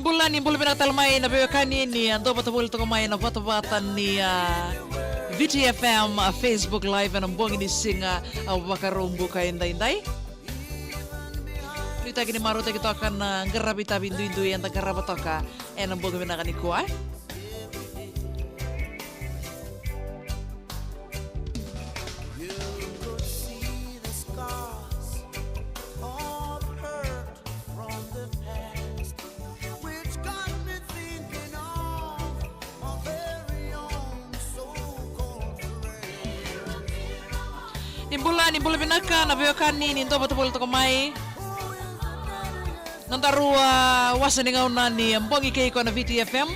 Ni bulan pinakatalmay na bewakani ni ando patabul to kumay na batabatan ni VTFM Facebook Live ang buong inisinga wakarumbu kay inday. Dito kini maruta kita akan garabita bindu-bindu yang tagarabatoka ang buong pinakani kuha. Nimbulan pinaka na bewakani ni ando patabul to kumay. Nontarua wasan ngaw na ni ambong ikay ko na VTFM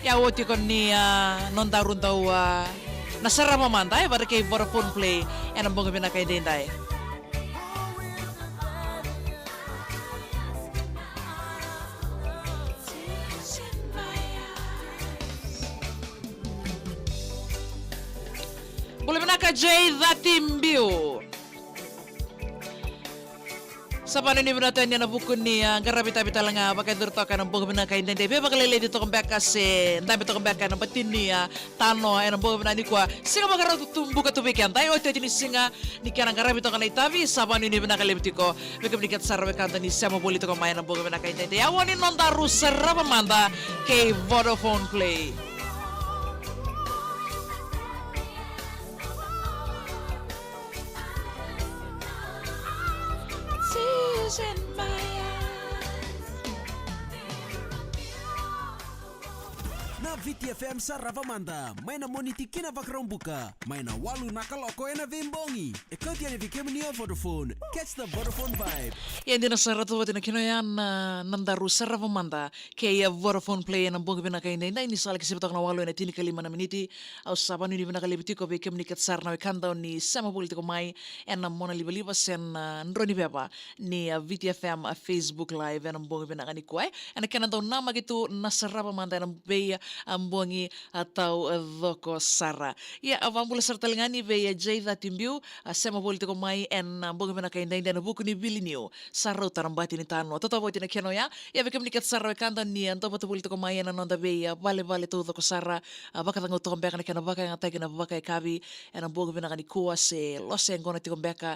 ya woti ko ni nontarun daw nasara mamantay para kay Vodafone Play and ambong pinakay dinday. Boleh pinaka Jay Zatimbiu. Sa paano ni natin yan na buko ni garabita-bita lang bakit dito ka ng buko na kain hindi. Beba kalili dito kong beka kasi dami ito kong beka ng batin ni Tano ay ng buko na ni kwa. Singa magkaratumbuka tubikan tayo. Ito ni singa ni kaya ng garabito ka na itabi. Sa paano ni nakalibiti ko. Bika binikat sa rawekanta ni Semo Bolito ko maya ng buko na kain hindi. Awanin nung daru sa rabamanda kay Vodafone Play. In my na VTFM sa Ravamanda, may na moniti kinavakron buka, may na walu nakaloko na vimbongi. Ikaw tiyan ifikim niya Vodafone, catch the Vodafone vibe. Yan din sa rato na kinoyan nandaru sa Ravamanda, kaya Vodafone Play ng buong pinakain na ini sa alakisipatok na walo na tinikali man na miniti, au saban ni pinakalibiti ko bikim ni katsar na wikandaw ni Sama Politiko May, en na mona libalibas en nroni pepa ni VTFM Facebook Live en ang buong pinakani ko en kanadaw na magitu nasa Ravamanda ng bay ang buwangi atau doko sara. Ya avambula sartalangani be Jay Zatimbiu Sama Politiko May en ang buong pinakain na na buku ni Bilinio sarau tarambati ni Tano. Totoo ti na kenoya ya bikim ni katsar wikandaw ni anto Politiko May en nonda be bale tu doko sara bakatango to beka na kenabaka nga tagi na baka kabi en ang buong pinakani kuwa se lose ngona ti kombeka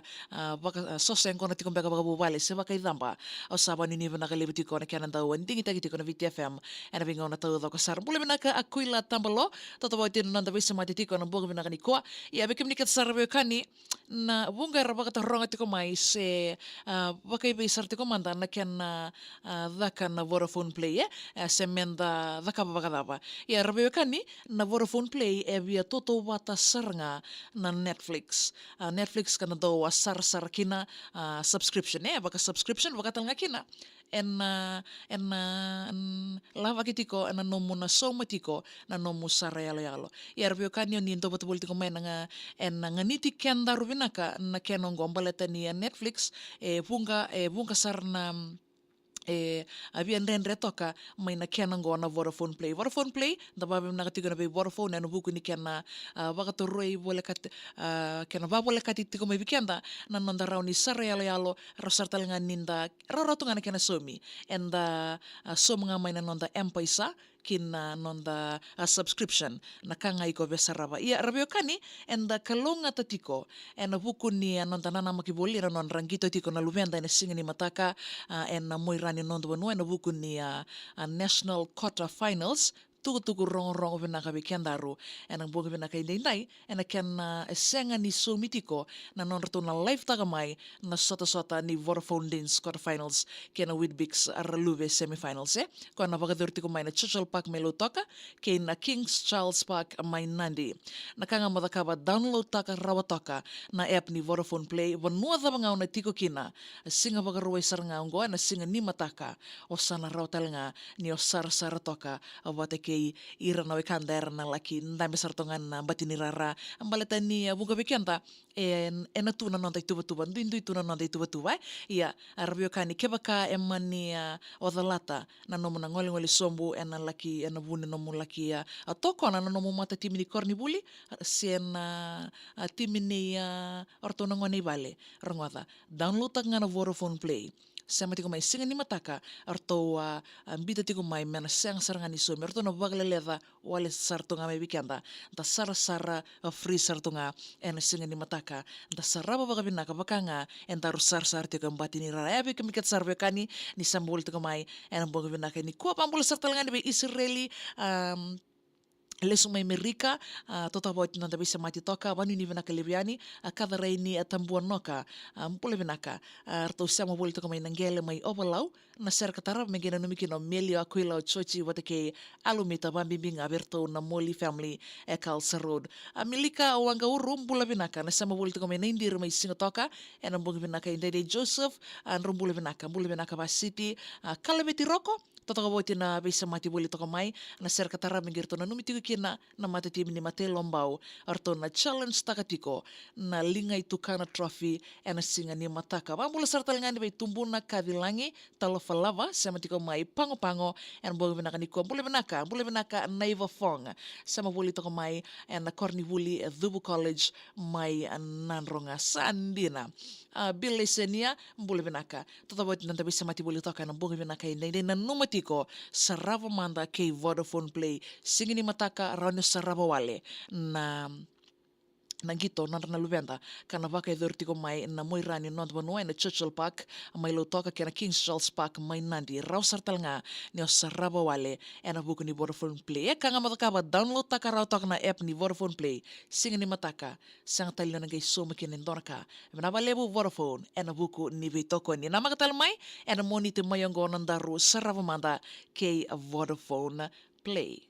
baka sose ngona ti kombeka baka bubale se baka idamba o saban ni na kalibiti ko na kananda wending itagi ko na VTFM en bingo na to doko sara bule naka akuila tambalo totoo ti nonda bisa matiti ko na buong pinakani kuwa ya bikim ni katsar kani na bunga baka taronga ti ko mai se baka ibe sarti ko manda na ken daka na Vodafone Play se menda daka baka daba ya rabe kani na Vodafone Play bia toto wata sarnga na Netflix Netflix kana do sar kina subscription baka subscription baka talnga kina en lava kitiko en nomu na somatiko na nomu sarayalo ya rabe kani ni ndo betul tiko men nga en nga niti kenda rubinaka na kenongo baleta ni Netflix bunga sarna abian rendre toka may na kenango na Vodafone Play da babim nakatigo na be Vodafone na buku ni kena baka toroi bole kat kena ba bole katiti ko may bikenda na nonda raw ni sarayalo rosartal nga ninda roroto nga na kena somi and so mga may na nonda M-Pesa kin nonda subscription na kangay ko besaraba iya rabio kani and kalonga tatiko and buku ni nonda nana makiboli na non rangito tiko na lumenda na singa ni mataka and moirani nondo na buku ni National Quarter Finals tuku rong vinaka bikendaru en ang buong vinaka indai en ken senga ni sumitiko na nonreto na live tagamay na sota ni Vodafone Dins quarterfinals ken Whitbix Aralube semifinals ko na pagadirti ko may na Churchill Park melotoka ken na Kings Charles Park may nandi nakanga madakaba download taka rawatoka na app ni Vodafone Play wanua da mga na tiko kina singa bagaruway saranga ngo na singa ni mataka o sana raw talanga ni osar toka awate ke ira na wikanda na laki ndame sartongan na batinirara ang balatan ni bunga bikenta en natuna non tuba ndindu tuna non tuba ya arbio kani kebaka emani odalata na nomu na ngoli sombu en laki en bune nomu laki atoko na nomu mata timini korni buli sen timini orto ngoni bale rangwata download nga na Vodafone Play sema tiko mai singa ni mataka arto ambita tiko mai mena sang saranga ni somi arto na bagleleda wale sartunga mai weekenda ta sara free sartunga ena singa ni mataka ta saraba baga binaka bakanga enta rusar sar tiko mbati ni rara ebe kemikat sarbe kani ni sambol tiko mai ena boga binaka ni ko pambul sartalanga ni be Israeli lesu mai Amerika tota voit nanda bisa mati toka wanu ni vinaka leviani kada reini tambuan noka mpule vinaka arto sama boli toka mai nangele mai obalau na ser katara mengena numiki no melio aquila chochi watake alumita bambinga aberto na moli family Calsa Road milika wanga urumbula vinaka na sama boli toka mai naindir mai singa toka ena mbongi vinaka indede Joseph rumbula vinaka ba city kalabeti roko tota voit na bisa mati boli toka mai na ser katara mengirto na numiti kina na matitimi ni mate lombau arto na challenge takatiko na lingai tukana trophy ena singa ni mataka wambula sartal ngani bai tumbuna kavilangi talofalava sama tiko mai pango ena boga vinaka ni bule vinaka naiva fong sama buli toko mai ena kornivuli Dhubu College mai nanronga sandina Bill Lesenia bule vinaka tota boit nanta bisa mati buli toka na boga vinaka ina na numatiko sarava manda kei Vodafone Play singa ni mataka rano sarava wale na gito na luvenda kana vaka tiko mai na moirani not banua na Churchill Park mai lo toka kena King Charles Park mai nandi rau sartalnga ni sarava wale ena buku ni Vodafone Play kanga mataka ba download taka rau toka na app ni Vodafone Play singa ni mataka sang talina ngai soma kenen donaka na lebu Vodafone ena buku ni vitoko ni na makatal mai ena monite mayongo nandaru sarava manda ke Vodafone Play.